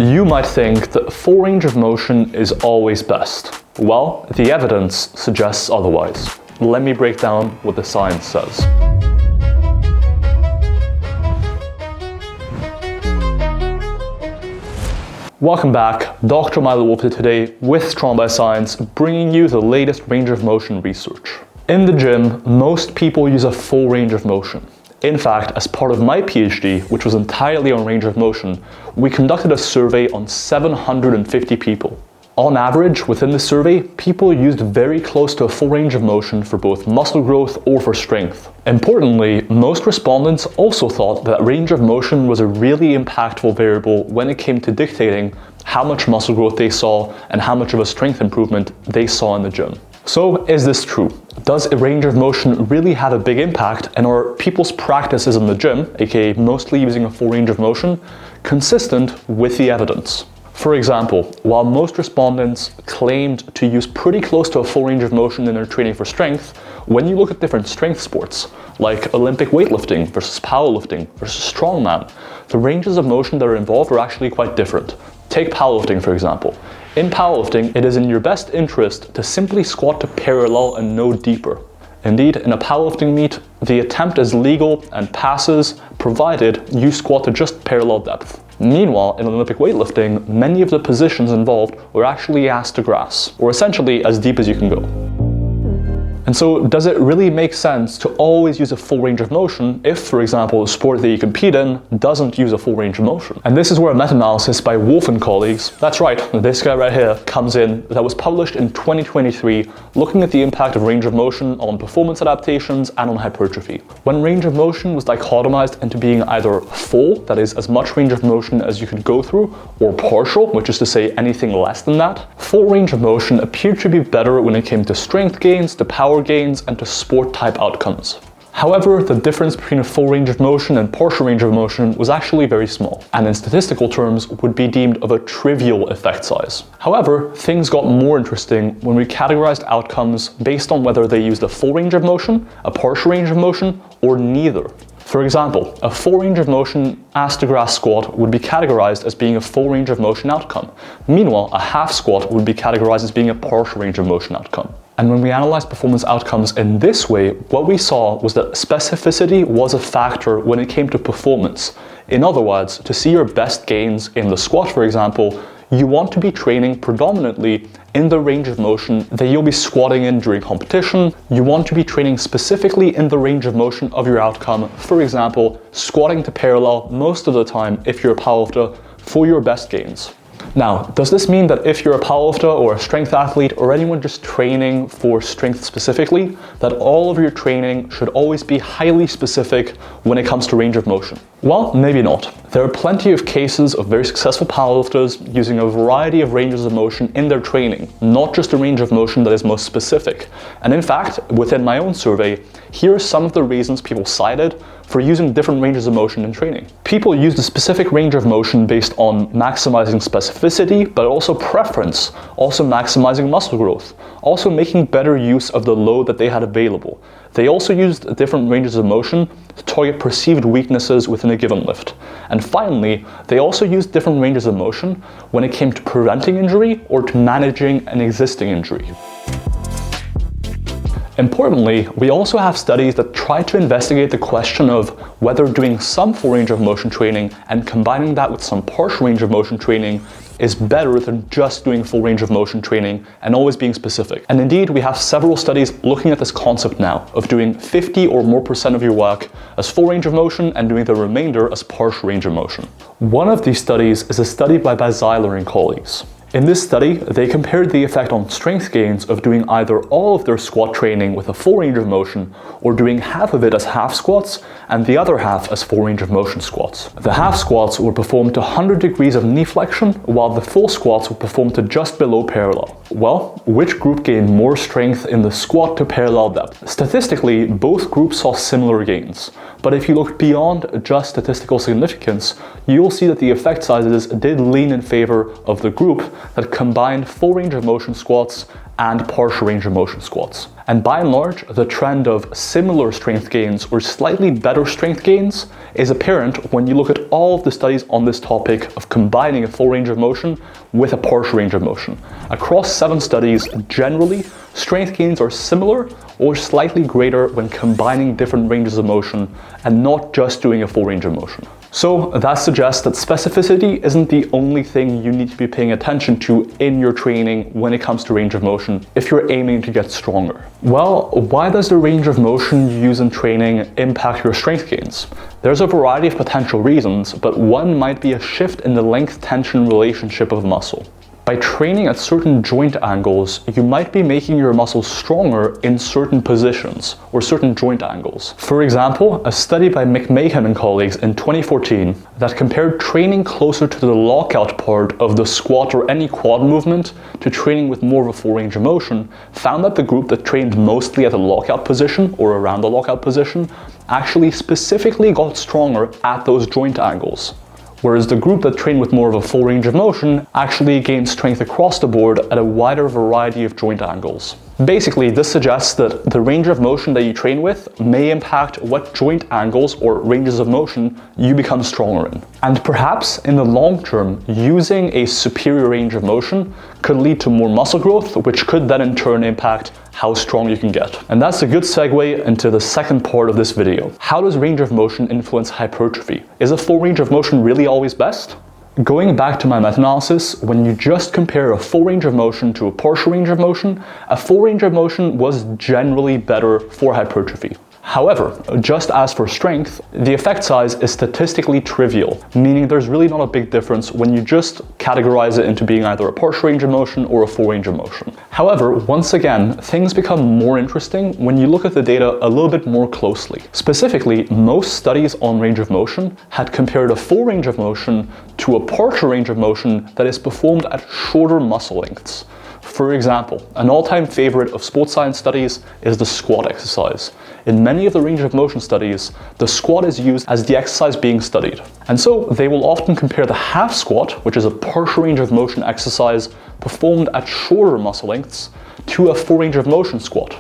You might think that full range of motion is always best. Well, the evidence suggests otherwise. Let me break down what the science says. Welcome back, Dr. Milo Wolf here today with Strong by Science, bringing you the latest range of motion research. In the gym, most people use a full range of motion. In fact, as part of my PhD, which was entirely on range of motion, we conducted a survey on 750 people. On average, within the survey, people used very close to a full range of motion for both muscle growth or for strength. Importantly, most respondents also thought that range of motion was a really impactful variable when it came to dictating how much muscle growth they saw and how much of a strength improvement they saw in the gym. So, is this true? Does a range of motion really have a big impact, and are people's practices in the gym, aka mostly using a full range of motion, consistent with the evidence? For example, while most respondents claimed to use pretty close to a full range of motion in their training for strength, when you look at different strength sports, like Olympic weightlifting versus powerlifting versus strongman, the ranges of motion that are involved are actually quite different. Take powerlifting, for example. In powerlifting, it is in your best interest to simply squat to parallel and no deeper. Indeed, in a powerlifting meet, the attempt is legal and passes, provided you squat to just parallel depth. Meanwhile, in Olympic weightlifting, many of the positions involved were actually ass to grass, or essentially as deep as you can go. And so, does it really make sense to always use a full range of motion if, for example, a sport that you compete in doesn't use a full range of motion? And this is where a meta-analysis by Wolf and colleagues, that's right, this guy right here, comes in, that was published in 2023, looking at the impact of range of motion on performance adaptations and on hypertrophy. When range of motion was dichotomized into being either full, that is as much range of motion as you could go through, or partial, which is to say anything less than that, full range of motion appeared to be better when it came to strength gains, to power gains, and to sport type outcomes. However, the difference between a full range of motion and partial range of motion was actually very small, and in statistical terms would be deemed of a trivial effect size. However, things got more interesting when we categorized outcomes based on whether they used a full range of motion, a partial range of motion, or neither. For example, a full range of motion ass to grass squat would be categorized as being a full range of motion outcome. Meanwhile, a half squat would be categorized as being a partial range of motion outcome. And when we analyzed performance outcomes in this way, what we saw was that specificity was a factor when it came to performance. In other words, to see your best gains in the squat, for example, you want to be training predominantly in the range of motion that you'll be squatting in during competition. You want to be training specifically in the range of motion of your outcome. For example, squatting to parallel most of the time if you're a powerlifter for your best gains. Now, does this mean that if you're a powerlifter or a strength athlete or anyone just training for strength specifically, that all of your training should always be highly specific when it comes to range of motion? Well, maybe not. There are plenty of cases of very successful powerlifters using a variety of ranges of motion in their training, not just a range of motion that is most specific. And in fact, within my own survey, here are some of the reasons people cited for using different ranges of motion in training. People used a specific range of motion based on maximizing specificity, but also preference, also maximizing muscle growth, also making better use of the load that they had available. They also used different ranges of motion to target perceived weaknesses within a given lift. And finally, they also used different ranges of motion when it came to preventing injury or to managing an existing injury. Importantly, we also have studies that try to investigate the question of whether doing some full range of motion training and combining that with some partial range of motion training is better than just doing full range of motion training and always being specific. And indeed, we have several studies looking at this concept now of doing 50 or more % of your work as full range of motion and doing the remainder as partial range of motion. One of these studies is a study by Basile and colleagues. In this study, they compared the effect on strength gains of doing either all of their squat training with a full range of motion or doing half of it as half squats and the other half as full range of motion squats. The half squats were performed to 100 degrees of knee flexion, while the full squats were performed to just below parallel. Well, which group gained more strength in the squat to parallel depth? Statistically, both groups saw similar gains. But if you look beyond just statistical significance, you'll see that the effect sizes did lean in favor of the group that combined full range of motion squats and partial range of motion squats. And by and large, the trend of similar strength gains or slightly better strength gains is apparent when you look at all of the studies on this topic of combining a full range of motion with a partial range of motion. Across 7 studies, generally, strength gains are similar or slightly greater when combining different ranges of motion and not just doing a full range of motion. So that suggests that specificity isn't the only thing you need to be paying attention to in your training when it comes to range of motion if you're aiming to get stronger. Well, why does the range of motion you use in training impact your strength gains? There's a variety of potential reasons, but one might be a shift in the length-tension relationship of muscle. By training at certain joint angles, you might be making your muscles stronger in certain positions or certain joint angles. For example, a study by McMahon and colleagues in 2014 that compared training closer to the lockout part of the squat or any quad movement to training with more of a full range of motion found that the group that trained mostly at the lockout position or around the lockout position actually specifically got stronger at those joint angles, whereas the group that trained with more of a full range of motion actually gained strength across the board at a wider variety of joint angles. Basically, this suggests that the range of motion that you train with may impact what joint angles or ranges of motion you become stronger in. And perhaps in the long term, using a superior range of motion could lead to more muscle growth, which could then in turn impact how strong you can get. And that's a good segue into the second part of this video. How does range of motion influence hypertrophy? Is a full range of motion really always best? Going back to my meta-analysis, when you just compare a full range of motion to a partial range of motion, a full range of motion was generally better for hypertrophy. However, just as for strength, the effect size is statistically trivial, meaning there's really not a big difference when you just categorize it into being either a partial range of motion or a full range of motion. However, once again, things become more interesting when you look at the data a little bit more closely. Specifically, most studies on range of motion had compared a full range of motion to a partial range of motion that is performed at shorter muscle lengths. For example, an all-time favorite of sports science studies is the squat exercise. In many of the range of motion studies, the squat is used as the exercise being studied. And so they will often compare the half squat, which is a partial range of motion exercise performed at shorter muscle lengths, to a full range of motion squat.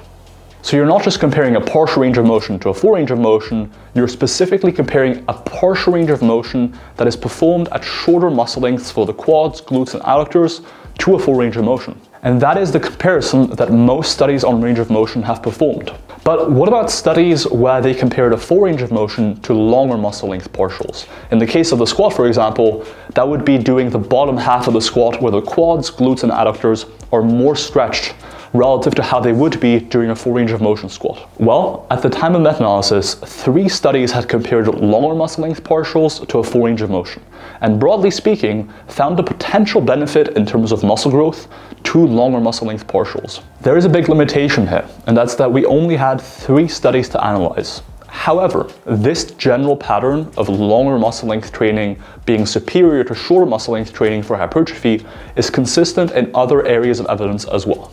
So you're not just comparing a partial range of motion to a full range of motion, you're specifically comparing a partial range of motion that is performed at shorter muscle lengths for the quads, glutes, and adductors to a full range of motion. And that is the comparison that most studies on range of motion have performed. But what about studies where they compared a full range of motion to longer muscle length partials? In the case of the squat, for example, that would be doing the bottom half of the squat where the quads, glutes, and adductors are more stretched relative to how they would be during a full range of motion squat. Well, at the time of meta-analysis, 3 studies had compared longer muscle length partials to a full range of motion, and broadly speaking, found a potential benefit in terms of muscle growth to longer muscle length partials. There is a big limitation here, and that's that we only had 3 studies to analyze. However, this general pattern of longer muscle length training being superior to shorter muscle length training for hypertrophy is consistent in other areas of evidence as well.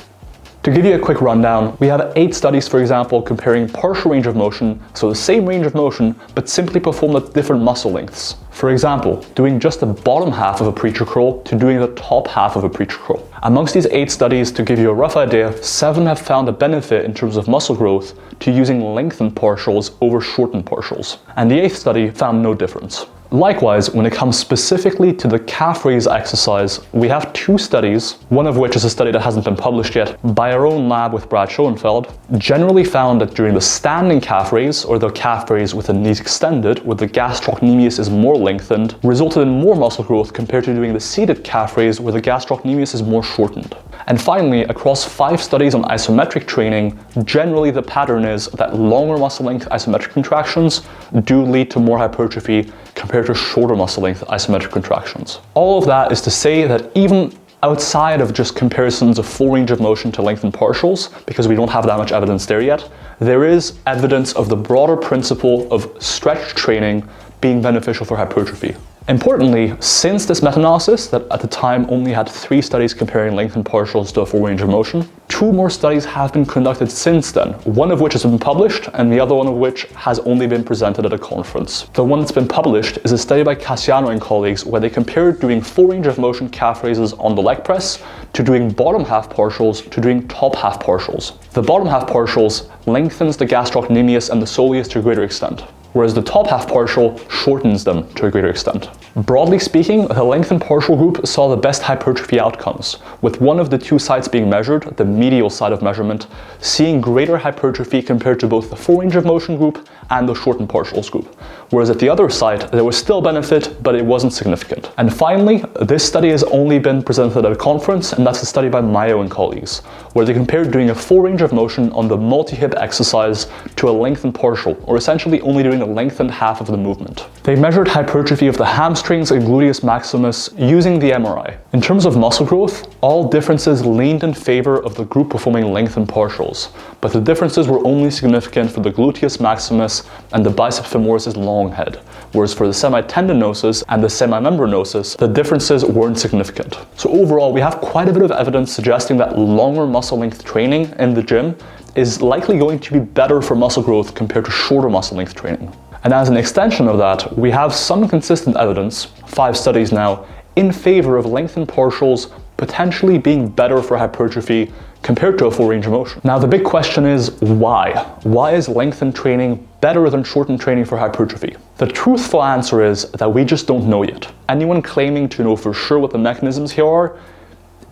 To give you a quick rundown, we have 8 studies, for example, comparing partial range of motion, so the same range of motion, but simply performed at different muscle lengths. For example, doing just the bottom half of a preacher curl to doing the top half of a preacher curl. Amongst these 8 studies, to give you a rough idea, 7 have found a benefit in terms of muscle growth to using lengthened partials over shortened partials, and the 8th study found no difference. Likewise, when it comes specifically to the calf raise exercise, we have 2 studies, one of which is a study that hasn't been published yet, by our own lab with Brad Schoenfeld, generally found that during the standing calf raise, or the calf raise with the knees extended, where the gastrocnemius is more lengthened, resulted in more muscle growth compared to doing the seated calf raise, where the gastrocnemius is more shortened. And finally, across 5 studies on isometric training, generally the pattern is that longer muscle length isometric contractions do lead to more hypertrophy compared to shorter muscle length isometric contractions. All of that is to say that even outside of just comparisons of full range of motion to lengthened partials, because we don't have that much evidence there yet, there is evidence of the broader principle of stretch training being beneficial for hypertrophy. Importantly, since this meta-analysis that at the time only had 3 studies comparing lengthened partials to a full range of motion, 2 more studies have been conducted since then, one of which has been published and the other one of which has only been presented at a conference. The one that's been published is a study by Cassiano and colleagues where they compared doing full range of motion calf raises on the leg press to doing bottom half partials to doing top half partials. The bottom half partials lengthens the gastrocnemius and the soleus to a greater extent, whereas the top half partial shortens them to a greater extent. Broadly speaking, the lengthened partial group saw the best hypertrophy outcomes, with one of the two sides being measured, the medial side of measurement, seeing greater hypertrophy compared to both the full range of motion group and the shortened partials group. Whereas at the other side, there was still benefit, but it wasn't significant. And finally, this study has only been presented at a conference, and that's a study by Milo and colleagues, where they compared doing a full range of motion on the multi-hip exercise to a lengthened partial, or essentially only doing the lengthened half of the movement. They measured hypertrophy of the hamstrings and gluteus maximus using the MRI. In terms of muscle growth, all differences leaned in favor of the group performing lengthened partials, but the differences were only significant for the gluteus maximus and the biceps femoris long head, whereas for the semitendinosus and the semimembranosus, the differences weren't significant. So overall, we have quite a bit of evidence suggesting that longer muscle length training in the gym is likely going to be better for muscle growth compared to shorter muscle length training. And as an extension of that, we have some consistent evidence, 5 studies now, in favor of lengthened partials potentially being better for hypertrophy compared to a full range of motion. Now the big question is why? Why is lengthened training better than shortened training for hypertrophy? The truthful answer is that we just don't know yet. Anyone claiming to know for sure what the mechanisms here are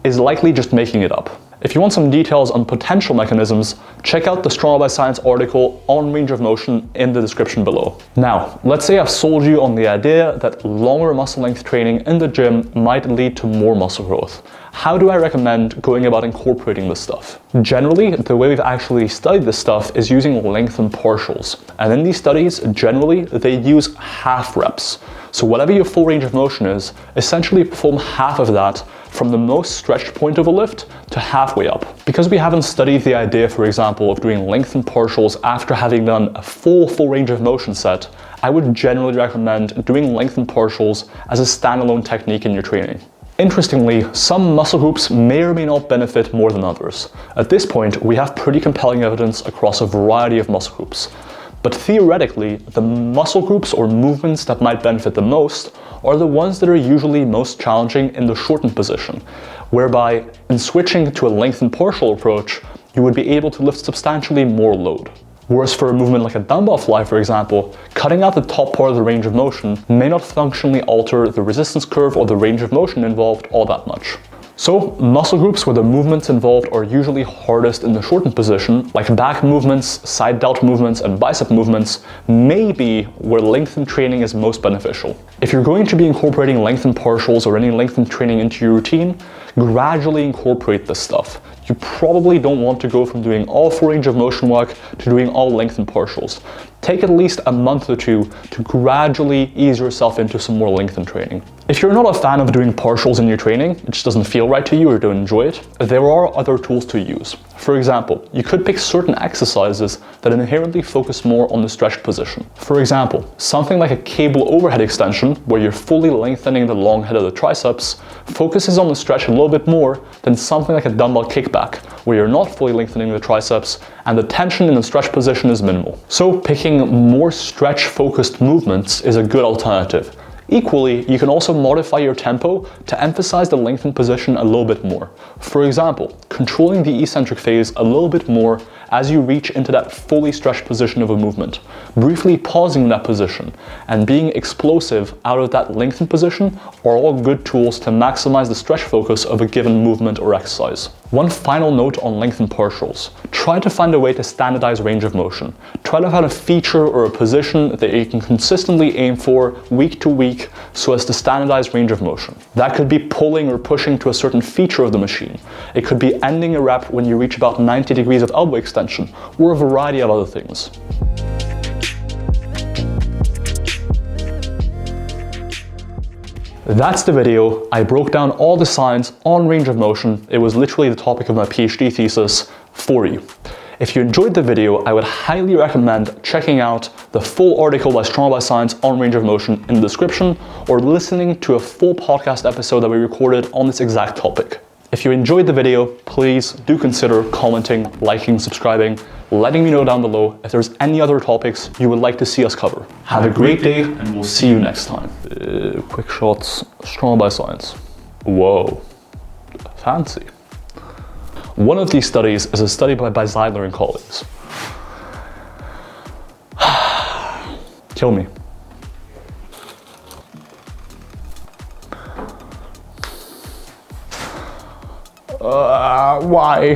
is likely just making it up. If you want some details on potential mechanisms, check out the Strong by Science article on range of motion in the description below. Now, let's say I've sold you on the idea that longer muscle length training in the gym might lead to more muscle growth. How do I recommend going about incorporating this stuff? Generally, the way we've actually studied this stuff is using lengthened partials. And in these studies, generally, they use half reps. So whatever your full range of motion is, essentially perform half of that from the most stretched point of a lift to halfway up. Because we haven't studied the idea, for example, of doing lengthened partials after having done a full range of motion set, I would generally recommend doing lengthened partials as a standalone technique in your training. Interestingly, some muscle groups may or may not benefit more than others. At this point, we have pretty compelling evidence across a variety of muscle groups. But theoretically, the muscle groups or movements that might benefit the most are the ones that are usually most challenging in the shortened position, whereby in switching to a lengthened partial approach, you would be able to lift substantially more load. Whereas for a movement like a dumbbell fly, for example, cutting out the top part of the range of motion may not functionally alter the resistance curve or the range of motion involved all that much. So, muscle groups where the movements involved are usually hardest in the shortened position, like back movements, side delt movements, and bicep movements, may be where lengthened training is most beneficial. If you're going to be incorporating lengthened partials or any lengthened training into your routine, gradually incorporate this stuff. You probably don't want to go from doing all full range of motion work to doing all lengthened partials. Take at least a month or two to gradually ease yourself into some more lengthened training. If you're not a fan of doing partials in your training, it just doesn't feel right to you or don't enjoy it, there are other tools to use. For example, you could pick certain exercises that inherently focus more on the stretched position. For example, something like a cable overhead extension, where you're fully lengthening the long head of the triceps, focuses on the stretch a little bit more than something like a dumbbell kickback, where you're not fully lengthening the triceps and the tension in the stretch position is minimal. So picking more stretch-focused movements is a good alternative. Equally, you can also modify your tempo to emphasize the lengthened position a little bit more. For example, controlling the eccentric phase a little bit more as you reach into that fully stretched position of a movement, briefly pausing in that position, and being explosive out of that lengthened position are all good tools to maximize the stretch focus of a given movement or exercise. One final note on lengthened partials. Try to find a way to standardize range of motion. Try to find a feature or a position that you can consistently aim for week to week so as to standardize range of motion. That could be pulling or pushing to a certain feature of the machine. It could be ending a rep when you reach about 90 degrees of elbow extension, or a variety of other things. That's the video. I broke down all the science on range of motion. It was literally the topic of my PhD thesis for you. If you enjoyed the video, I would highly recommend checking out the full article by Strong by Science on range of motion in the description, or listening to a full podcast episode that we recorded on this exact topic. If you enjoyed the video, please do consider commenting, liking, subscribing, letting me know down below if there's any other topics you would like to see us cover. Have a great day, and we'll see you next time. Quick shots, Strong by Science. Whoa, fancy. One of these studies is a study by Zeiler and colleagues. Kill me. Why?